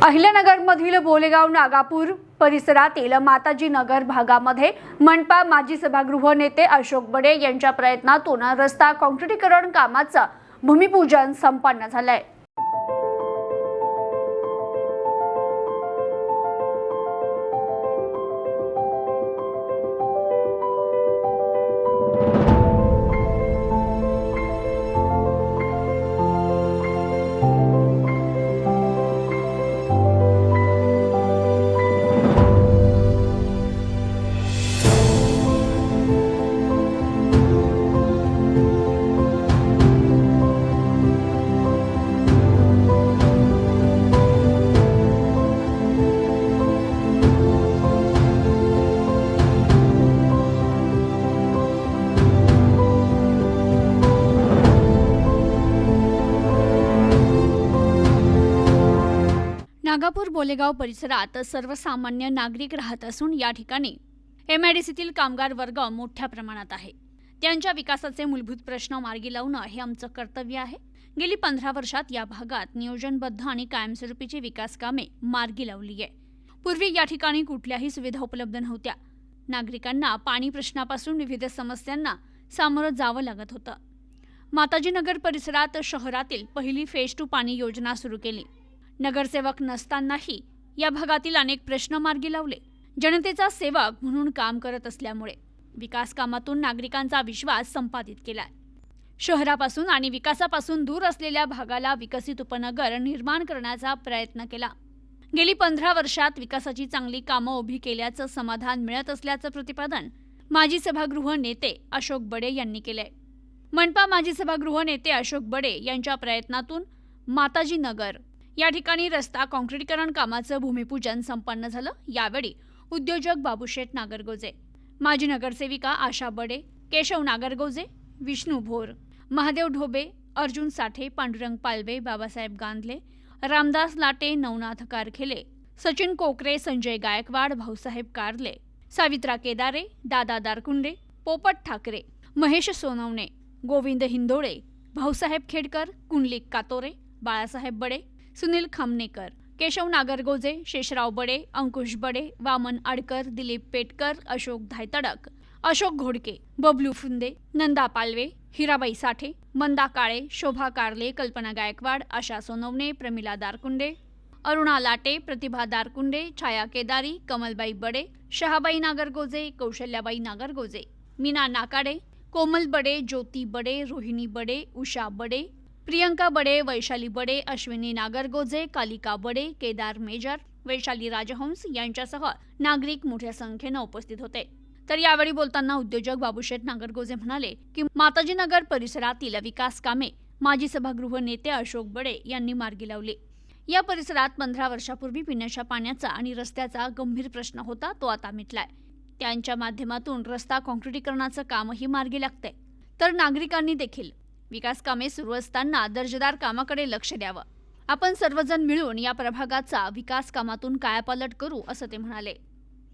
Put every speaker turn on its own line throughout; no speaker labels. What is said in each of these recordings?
अहिल्यानगरमधील बोलेगाव नागापूर परिसरातील माताजी नगर भागामध्ये मनपा माजी सभागृह नेते अशोक बडे यांच्या प्रयत्नातून रस्ता काँक्रिटीकरण कामाचं भूमिपूजन संपन्न झालंय। नागापूर बोलेगाव परिसरात सर्वसामान्य नागरिक राहत असून या ठिकाणी एमआयडीसीतील कामगार वर्ग मोठ्या प्रमाणात आहे। त्यांच्या विकासाचे मूलभूत प्रश्न मार्गी लावणं हे आमचं कर्तव्य आहे। गेली 15 वर्षात या भागात नियोजनबद्ध आणि कायमस्वरूपीची विकास कामे मार्गी लावली आहे। पूर्वी या ठिकाणी कुठल्याही सुविधा उपलब्ध नव्हत्या। नागरिकांना पाणी प्रश्नापासून विविध समस्यांना सामोरं जावं लागत होतं। माताजी नगर परिसरात शहरातील पहिली फेज 2 पाणी योजना सुरू केली। नगरसेवक नसतानाही या भागातील अनेक प्रश्न मार्गी लावले। जनतेचा सेवक म्हणून काम करत असल्यामुळे विकास कामातून नागरिकांचा विश्वास संपादित केलाय। शहरापासून आणि विकासापासून दूर असलेल्या भागाला विकसित उपनगर निर्माण करण्याचा प्रयत्न केला। गेली 15 वर्षात विकासाची चांगली कामं उभी केल्याचं समाधान मिळत असल्याचं प्रतिपादन माजी सभागृह नेते अशोक बडे यांनी केलंय। मनपा माजी सभागृह नेते अशोक बडे यांच्या प्रयत्नातून माताजी नगर या ठिकाणी रस्ता काँक्रिटीकरण कामाचं भूमिपूजन संपन्न झालं। यावेळी उद्योजक बाबूशेठ नागरगोजे, माजी नगरसेविका आशा बडे, केशव नागरगोजे, विष्णू भोर, महादेव ढोबे, अर्जुन साठे, पांडुरंग पालवे, बाबासाहेब गांधले, रामदास लाटे, नवनाथ कारखेले, सचिन कोकरे, संजय गायकवाड, भाऊसाहेब कारले, सावित्रा केदारे, दादा दारकुंडे, पोपट ठाकरे, महेश सोनवणे, गोविंद हिंदोळे, भाऊसाहेब खेडकर, कुंडलिक कातोरे, बाळासाहेब बडे, सुनील खामनेकर, केशव नागरगोजे, शेषराव बडे, अंकुश बडे, वामन आडकर, दिलीप पेटकर, अशोक धायतडक, अशोक घोडके, बबलू फुंदे, नंदा पालवे, हिराबाई साठे, मंदा काळे, शोभा कारले, कल्पना गायकवाड, आशा सोनवणे, प्रमिला दारकुंडे, अरुणा लाटे, प्रतिभा दारकुंडे, छाया केदारी, कमलबाई बडे, शहाबाई नागरगोजे, कौशल्याबाई नागरगोजे, मीना नाकाडे, कोमल बडे, ज्योती बडे, रोहिणी बडे, उषा बडे, प्रियंका बडे, वैशाली बडे, अश्विनी नागरगोजे, कालिका बडे, केदार मेजर, वैशाली राजहंस यांच्यासह नागरिक मोठ्या संख्येनं उपस्थित होते। तर यावेळी बोलताना उद्योजक बाबूशेठ नागरगोजे म्हणाले की माताजी नगर परिसरातील विकास कामे माजी सभागृह नेते अशोक बडे यांनी मार्गी लावली। या परिसरात 15 वर्षापूर्वी पिण्याच्या पाण्याचा आणि रस्त्याचा गंभीर प्रश्न होता, तो आता मिटलाय। त्यांच्या माध्यमातून रस्ता काँक्रिटीकरणाचं कामही मार्गी लागतंय। तर नागरिकांनी देखील विकास कामे सुरू असताना दर्जेदार कामाकडे लक्ष द्यावं। आपण सर्वजण मिळून या प्रभागाचा विकास कामातून कायापालट करू असं ते म्हणाले।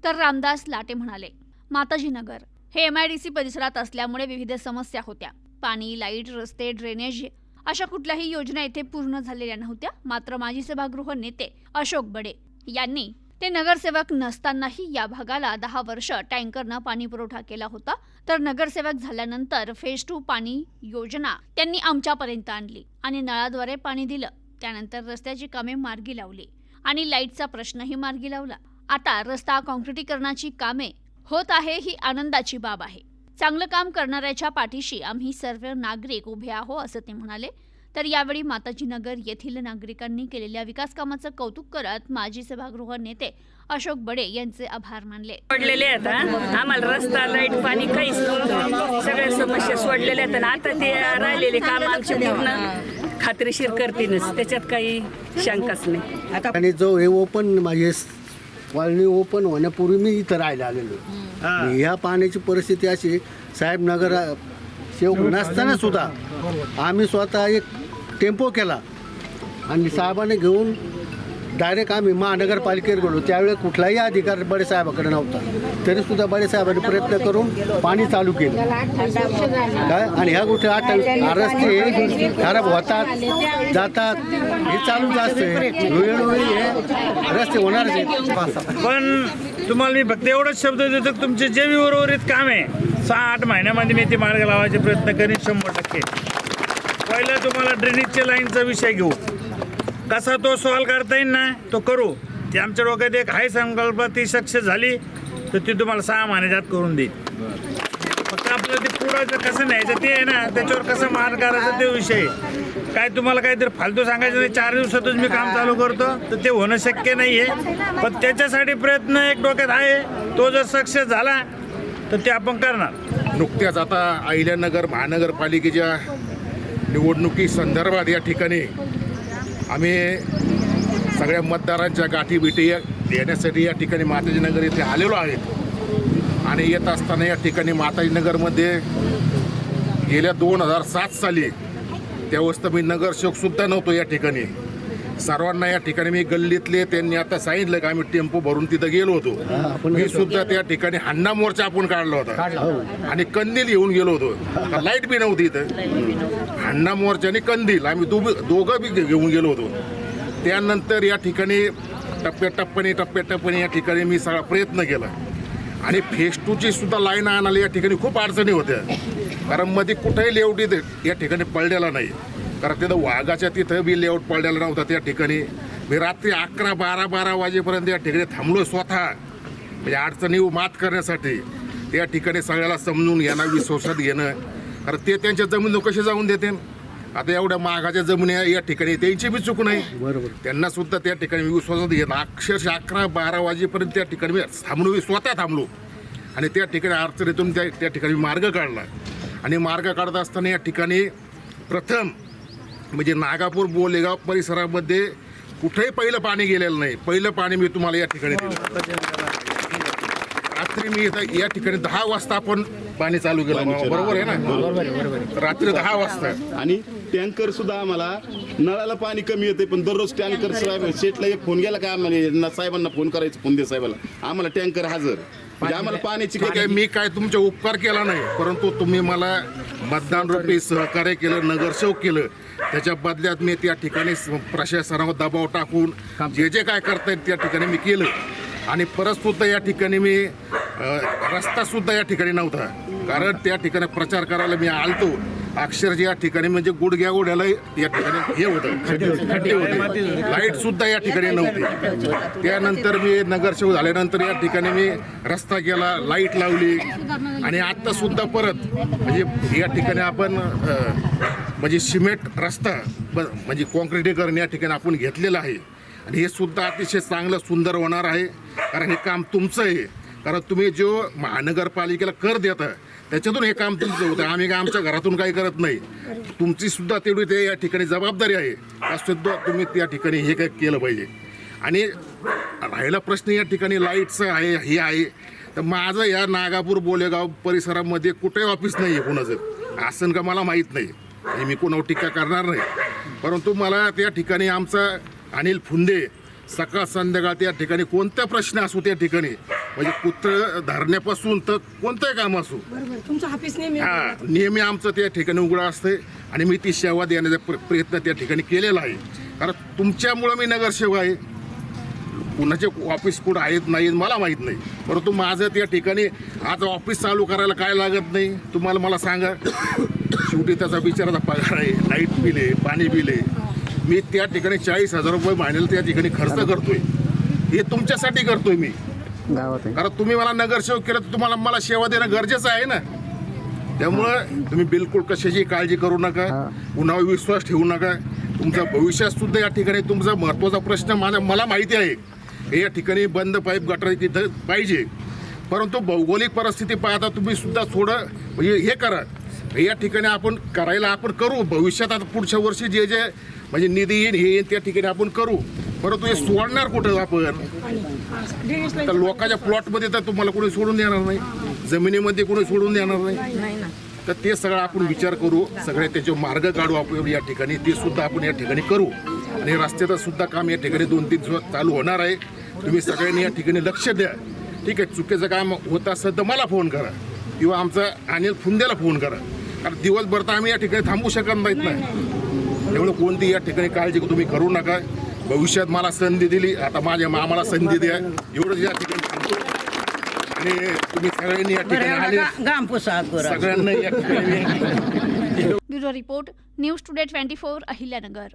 तर रामदास लाटे म्हणाले, माताजी नगर हे एमआयडीसी परिसरात असल्यामुळे विविध समस्या होत्या। पाणी, लाईट, रस्ते, ड्रेनेज अशा कुठल्याही योजना येथे पूर्ण झालेल्या नव्हत्या। मात्र माजी सभागृह नेते अशोक बडे यांनी ते नगरसेवक नसतानाही या भागाला 10 वर्ष टँकरनं पाणी पुरवठा केला होता। तर नगरसेवक झाल्यानंतर फेज 2 पाणी योजना त्यांनी आमच्यापर्यंत आणली आणि नळाद्वारे पाणी दिलं। त्यानंतर रस्त्याची कामे मार्गी लावली आणि लाईटचा प्रश्नही मार्गी लावला। आता रस्ता काँक्रिटीकरणाची कामे होत आहे ही आनंदाची बाब आहे। चांगलं काम करणाऱ्याच्या पाठीशी आम्ही सर्व नागरिक उभे आहोत असं ते म्हणाले। तर यावेळी माताजी नगर येथील नागरिकांनी केलेल्या विकास कामाचं कौतुक करत माजी सभागृह नेते अशोक बडे यांचे आभार मानले।
सोडलेले आहेत, आम्हाला रस्ता, लाईट, पाणी काहीच नव्हतं। सगळ्या समस्या सोडलेल्या आहेत आणि आता ते राहिलेले काम आमचे पूर्ण खात्रीशीर करतीलच, त्याच्यात काही शंकाच नाही।
आणि जो हे ओपन माझे कॉलनी ओपन होण्यापूर्वी मी इथं राहायला आलेलो। ह्या पाण्याची परिस्थिती अशी, साहेब नगर सेवक नसताना सुद्धा आम्ही स्वतः एक टेम्पो केला आणि साहेबांनी घेऊन डायरेक्ट आम्ही महानगरपालिकेवर गेलो त्यावेळेस कुठलाही अधिकार बडेसाहेबाकडे नव्हता, तरीसुद्धा बडेसाहेबांनी प्रयत्न करून पाणी चालू केलं काय. आणि ह्या गोष्टी आता रस्ते खराब होतात जातात हे चालूच असते, वेळोवेळी हे रस्ते होणारच आहेत.
पण तुम्हाला मी फक्त एवढंच शब्द देतो की तुमचे जे उर्वरित काम आहे 6-8 महिन्यामध्ये मी ते मार्ग लावायचे प्रयत्न करीन 100%. पहिलं तुम्हाला ड्रेनेजच्या लाईनचा विषय घेऊ, कसा तो सॉल्व करता येईल ना तो करू. ते आमच्या डोक्यात एक आहे संकल्प, ती सक्सेस झाली तर ती तुम्हाला 6 महिन्यात करून देईल. फक्त आपलं ते पुढं कसं न्यायचं ते आहे ना, त्याच्यावर कसं मार करायचं ते विषय आहे. काय तुम्हाला काहीतरी फालतू सांगायचं नाही, 4 दिवसातच मी काम चालू करतो तर ते होणं शक्य नाही आहे. पण त्याच्यासाठी प्रयत्न एक डोक्यात आहे, तो जर सक्सेस झाला तर ते आपण करणार.
नुकत्याच आता अहिल्यानगर महानगरपालिकेच्या निवडणुकी संदर्भात या ठिकाणी आम्ही सगळ्या मतदारांच्या गाठीबिटी देण्यासाठी या ठिकाणी माताजीनगर येथे आलेलो आहेत. आणि येत असताना या ठिकाणी माताजीनगरमध्ये गेल्या 2007 साली त्यावेळेस तर मी नगरसेवकसुद्धा नव्हतो या ठिकाणी. सर्वांना या ठिकाणी मी गल्लीतले त्यांनी आता सांगितलं की आम्ही टेम्पो भरून तिथं गेलो होतो. मी सुद्धा त्या ठिकाणी हन्ना मोर्चा आपण काढला होता आणि कंदील घेऊन गेलो होतो. लाईट बी नव्हती इथं. हन्ना मोर्चा आणि कंदील आम्ही दोघं बी घेऊन गेलो होतो. त्यानंतर या ठिकाणी टप्प्याटप्प्याने या ठिकाणी मी सगळा प्रयत्न केला. आणि फेज 2ची सुद्धा लाईन आणायला या ठिकाणी खूप अडचणी होत्या, कारण मध्ये कुठेही लेआउट या ठिकाणी पडलेला नाही. कारण तिथं वाघाच्या तिथं बी लेआउट पडलेला नव्हता. त्या ठिकाणी मी रात्री 11-12 वाजेपर्यंत या ठिकाणी थांबलो स्वतः, म्हणजे अडचणी मात करण्यासाठी. त्या ठिकाणी सगळ्याला समजून घेणं, विश्वासात घेणं, कारण ते त्यांच्या जमिनी कसे जाऊन देते. आता एवढ्या महागाच्या जमिनी या ठिकाणी त्यांची बी चूक नाही,
बरोबर.
त्यांना सुद्धा त्या ठिकाणी विश्वासात घेणं. अक्षरशः 11-12 वाजेपर्यंत त्या ठिकाणी मी थांबलो, मी स्वतः थांबलो आणि त्या ठिकाणी अडचणीतून त्या ठिकाणी मार्ग काढला. आणि मार्ग काढत असताना या ठिकाणी प्रथम म्हणजे नागापूर बोलेगाव परिसरामध्ये कुठेही पहिलं पाणी गेलेलं नाही. पहिलं पाणी मी तुम्हाला या ठिकाणी दिलं. रात्री मी इथं या ठिकाणी 10 वाजता आपण पाणी चालू केलं, बरोबर आहे ना? रात्री 10 वाजता.
आणि टँकर सुद्धा आम्हाला नळाला पाणी कमी येते, पण दररोज टँकर शेटला एक फोन गेला का आम्हाला साहेबांना फोन करायचं, फोन दे साहेबाला, आम्हाला टँकर हजर. म्हणजे आम्हाला पाण्याची
ठीक आहे, मी काय तुमचा उपकार केला नाही, परंतु तुम्ही मला मतदान रूपी सहकार्य केलं, नगरसेवक केलं. त्याच्या बदल्यात मी त्या ठिकाणी प्रशासनावर दबाव टाकून जे जे काय करता येईल त्या ठिकाणी मी केलं. आणि परत सुद्धा या ठिकाणी मी रस्ता सुद्धा या ठिकाणी नव्हता, कारण त्या ठिकाणी प्रचार करायला मी आलतो. अक्षरशः या ठिकाणी म्हणजे गुडघ्या गोड्याला या ठिकाणी हे होतं, खड्डे होते, लाईट सुद्धा या ठिकाणी नव्हती. त्यानंतर मी नगरसेवक झाल्यानंतर या ठिकाणी मी रस्ता केला, लाईट लावली. आणि आत्ता सुद्धा परत म्हणजे या ठिकाणी आपण म्हणजे सिमेंट रस्ता म्हणजे कॉन्क्रिटीकरण या ठिकाणी आपण घेतलेलं आहे. आणि हे सुद्धा अतिशय चांगलं सुंदर होणार आहे, कारण हे काम तुमचं आहे. कारण तुम्ही जो महानगरपालिकेला कर देता त्याच्यातून हे काम तुमचं होतं. आम्ही काय आमच्या घरातून काही करत नाही. तुमची सुद्धा तेवढी ते या ठिकाणी जबाबदारी आहे, सुद्धा तुम्ही त्या ठिकाणी हे काय केलं पाहिजे. आणि राहिला प्रश्न या ठिकाणी लाईटचं आहे, हे आहे, तर माझं या नागापूर बोलेगाव परिसरामध्ये कुठेही ऑफिस नाही आहे कोणाचं. असं का मला माहीत नाही, आणि मी कोणावर टीका करणार नाही. परंतु मला त्या ठिकाणी आमचा अनिल फुंदे सकाळ संध्याकाळ त्या ठिकाणी कोणता प्रश्न असो त्या ठिकाणी म्हणजे कुत्र धरण्यापासून तर कोणतंही काम असो नेहमी आमचं त्या ठिकाणी उघडं असतं. आणि मी ती सेवा देण्याचा प्रयत्न त्या ठिकाणी केलेला आहे. कारण तुमच्यामुळं मी नगरसेवक आहे. कुणाचे ऑफिस कुठं आहेत नाही मला माहीत नाही, परंतु माझं त्या ठिकाणी आज ऑफिस चालू करायला काय लागत नाही तुम्हाला मला सांगा. शेवटी त्याचा बिचाराचा पगार आहे, लाईट बिल आहे, पाणी बिल आहे. मी त्या ठिकाणी 40,000 रुपये महिन्याला त्या ठिकाणी खर्च करतोय. हे तुमच्यासाठी करतोय मी, कारण तुम्ही मला नगरसेवक केलं तर तुम्हाला मला सेवा देणं गरजेचं आहे ना. त्यामुळं तुम्ही बिलकुल कशाची काळजी करू नका, कुणावर विश्वास ठेवू नका. तुमचं भविष्यात सुद्धा या ठिकाणी तुमचा महत्त्वाचा प्रश्न मला माहिती आहे. हे या ठिकाणी बंद पाईप गटर तिथं पाहिजे, परंतु भौगोलिक परिस्थिती पाहता तुम्ही सुद्धा थोडं म्हणजे हे करा. या ठिकाणी आपण करायला आपण करू भविष्यात. आता पुढच्या वर्षी जे जे म्हणजे निधी येईल हे येईल त्या ठिकाणी आपण करू, परंतु हे सोडणार कुठं आपण. तर लोकांच्या प्लॉटमध्ये तर तुम्हाला कोणी सोडून देणार नाही, जमिनीमध्ये कोणी सोडून देणार नाही. तर ते सगळं आपण विचार करू, सगळे त्याचे मार्ग काढू आपण या ठिकाणी, ते सुद्धा आपण या ठिकाणी करू. आणि रस्त्याचं सुद्धा काम या ठिकाणी 2-3 दिवसात चालू होणार आहे. तुम्ही सगळ्यांनी या ठिकाणी लक्ष द्या. ठीक आहे, चुकीचं काम होत असेल तर मला फोन करा किंवा आमचा अनिल फुंदेला फोन करा, कारण दिवसभर तर आम्ही या ठिकाणी थांबू शकत नाहीत ना. एवढं कोणती या ठिकाणी काळजी तुम्ही करू नका. भविष्यात मला संधी दिली, आता माझ्या मामाला संधी द्या, एवढंच या ठिकाणी सांगतो. आणि तुम्ही सगळ्यांनी या ठिकाणी आले, सगळ्यांना या ठिकाणी
bureau report news today 24 Ahilyanagar.